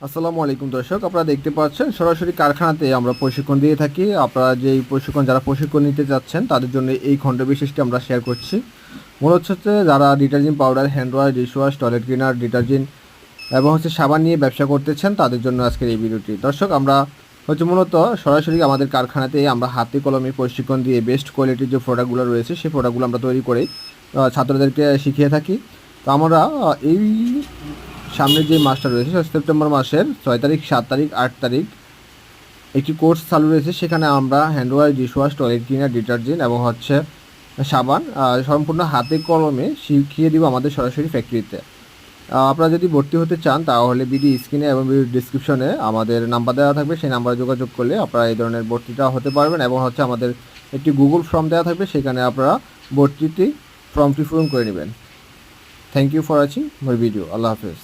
আসসালামু আলাইকুম দর্শক, আপনারা দেখতে পাচ্ছেন সরাসরি কারখানাতে আমরা প্রশিক্ষণ দিয়ে থাকি। আপনারা যেই যারা প্রশিক্ষণ নিতে যাচ্ছেন তাদের জন্য এই খণ্ড বিশেষটি আমরা শেয়ার করছি। মূলত হচ্ছে যারা detergent powder, hand wash, dishwash, toilet cleaner, detergent এবং সাবান নিয়ে ব্যবসা করতেছেন তাদের জন্য আজকের এই ভিডিওটি। দর্শক, আমরা মূলত সরাসরি আমাদের কারখানাতে আমরা হাতে কলমে প্রশিক্ষণ দিয়ে বেস্ট কোয়ালিটির যে প্রোডাক্টগুলো রয়েছে সেই প্রোডাক্টগুলো আমরা তৈরি করে ছাত্রদেরকে শিখিয়ে থাকি। তো আমরা এই সামনের যে মাসটা রয়েছে সেপ্টেম্বর মাসের 6 তারিখ, 7 তারিখ, 8 তারিখ একটি কোর্স চালু রয়েছে। সেখানে আমরা hand wash, dishwash, toilet cleaner, detergent এবং সাবান সম্পূর্ণ হাতে কলমে শিখিয়ে দিব আমাদের সরাসরি ফ্যাক্টরিতে। আপনারা যদি ভর্তি হতে চান তাহলে ভিডিও স্ক্রিনে এবং ভিডিও ডিসক্রিপশনে আমাদের নাম্বার দেওয়া থাকবে, সেই নাম্বারে যোগাযোগ করলে আপনারা এই ধরনের ভর্তিটা হতে পারবেন। এবং আমাদের একটি গুগল ফর্ম দেওয়া থাকবে, সেখানে আপনারা ফর্মটি পূরণ করে নেবেন। Thank you for watching my video. আল্লাহ হাফেজ।